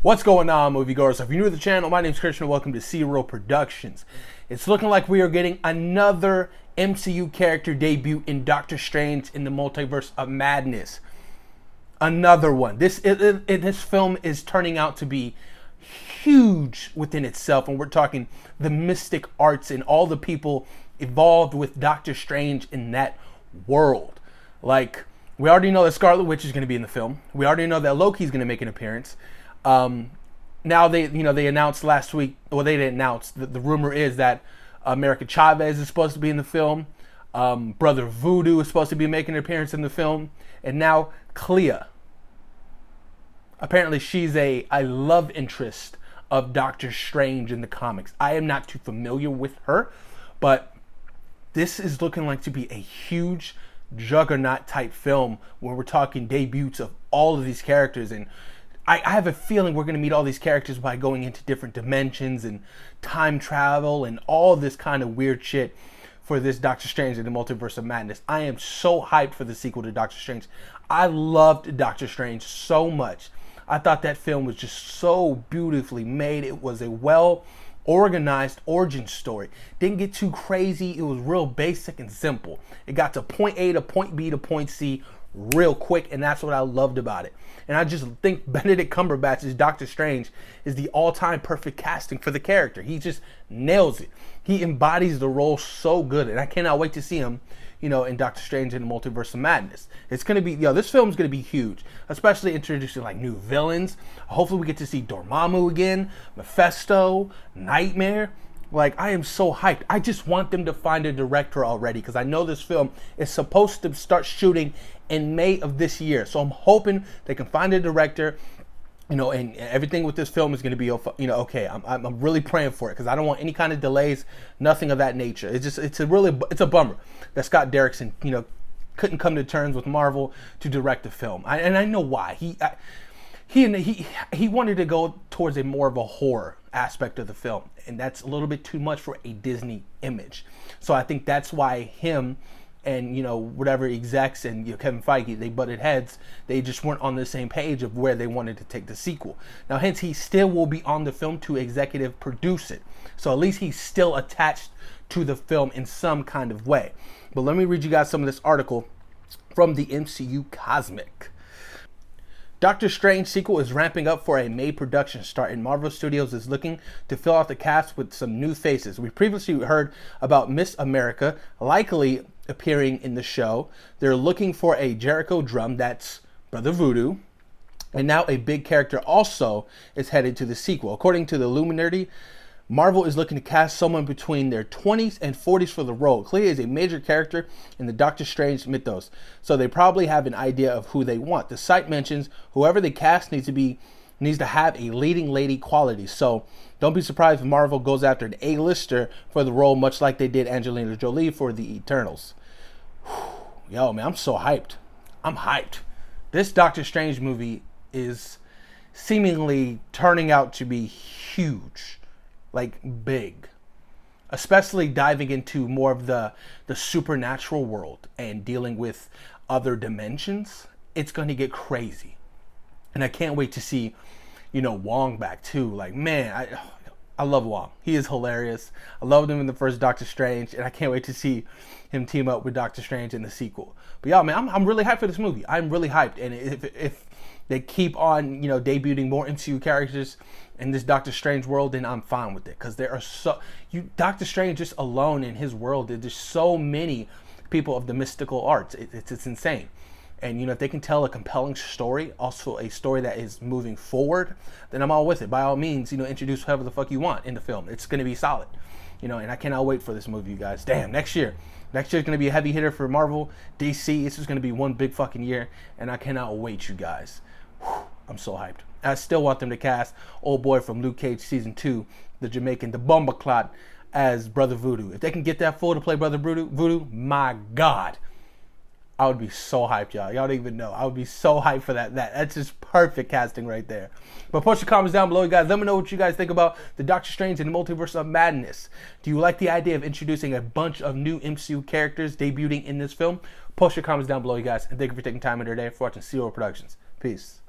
What's going on, moviegoers? If you're new to the channel, my name is Christian. Welcome to Zero Productions. It's looking like we are getting another MCU character debut in Doctor Strange in the Multiverse of Madness. Another one. This film is turning out to be huge within itself, and we're talking the mystic arts and all the people involved with Doctor Strange in that world. Like, we already know that Scarlet Witch is going to be in the film. We already know that Loki's going to make an appearance. Now they announced last week. Well, they didn't announce. The rumor is that America Chavez is supposed to be in the film. Brother Voodoo is supposed to be making an appearance in the film, and now Clea. Apparently, she's a love interest of Doctor Strange in the comics. I am not too familiar with her, but this is looking like to be a huge juggernaut type film when we're talking debuts of all of these characters. And I have a feeling we're going to meet all these characters by going into different dimensions and time travel and all this kind of weird shit for this Doctor Strange in the Multiverse of Madness. I am so hyped for the sequel to Doctor Strange. I loved Doctor Strange so much. I thought that film was just so beautifully made. It was a well-organized origin story. Didn't get too crazy. It was real basic and simple. It got to point A to point B to point C real quick, and that's what I loved about it. And I just think Benedict Cumberbatch's Doctor Strange is the all-time perfect casting for the character. He just nails it. He embodies the role so good, and I cannot wait to see him, in Doctor Strange in the Multiverse of Madness. It's going to be, this film's going to be huge, especially introducing like new villains. Hopefully we get to see Dormammu again, Mephisto, Nightmare. Like, I am so hyped. I just want them to find a director already, because I know this film is supposed to start shooting in May of this year. So I'm hoping they can find a director, and everything with this film is going to be, okay. I'm really praying for it, because I don't want any kind of delays, nothing of that nature. It's a bummer that Scott Derrickson, couldn't come to terms with Marvel to direct the film. And I know why. He wanted to go towards a more of a horror aspect of the film, and that's a little bit too much for a Disney image. So I think that's why him and whatever execs and Kevin Feige, they butted heads. They just weren't on the same page of where they wanted to take the sequel. Now, hence, he still will be on the film to executive produce it. So at least he's still attached to the film in some kind of way. But let me read you guys some of this article from the MCU Cosmic. Doctor Strange sequel is ramping up for a May production start, and Marvel Studios is looking to fill out the cast with some new faces. We previously heard about Miss America likely appearing in the show. They're looking for a Jericho drum, that's Brother Voodoo, and now a big character also is headed to the sequel. According to the Illuminati, Marvel is looking to cast someone between their 20s and 40s for the role. Clea is a major character in the Doctor Strange mythos, so they probably have an idea of who they want. The site mentions whoever they cast needs to have a leading lady quality, so don't be surprised if Marvel goes after an A-lister for the role, much like they did Angelina Jolie for the Eternals. Yo, man, I'm so hyped. I'm hyped. This Doctor Strange movie is seemingly turning out to be huge. Like, big, especially diving into more of the supernatural world and dealing with other dimensions. It's going to get crazy, and I can't wait to see, Wong back too. Like, man, I love Wong. He is hilarious. I loved him in the first Doctor Strange, and I can't wait to see him team up with Doctor Strange in the sequel. But yeah, man, I'm really hyped for this movie. I'm really hyped, and if they keep on, debuting more MCU characters in this Doctor Strange world, then I'm fine with it. Because there are Doctor Strange just alone in his world, there's so many people of the mystical arts. It's insane. And, if they can tell a compelling story, also a story that is moving forward, then I'm all with it. By all means, introduce whoever the fuck you want in the film. It's going to be solid. And I cannot wait for this movie, you guys. Damn, next year. Next year's going to be a heavy hitter for Marvel, DC. It's just going to be one big fucking year. And I cannot wait, you guys. I'm so hyped. I still want them to cast old boy from Luke Cage Season 2, the Jamaican, the Bomba Clot, as Brother Voodoo. If they can get that fool to play Brother Voodoo, my God. I would be so hyped, y'all. Y'all don't even know. I would be so hyped for that. That's just perfect casting right there. But post your comments down below, you guys. Let me know what you guys think about the Doctor Strange and the Multiverse of Madness. Do you like the idea of introducing a bunch of new MCU characters debuting in this film? Post your comments down below, you guys. And thank you for taking time in your day for watching Zero Productions. Peace.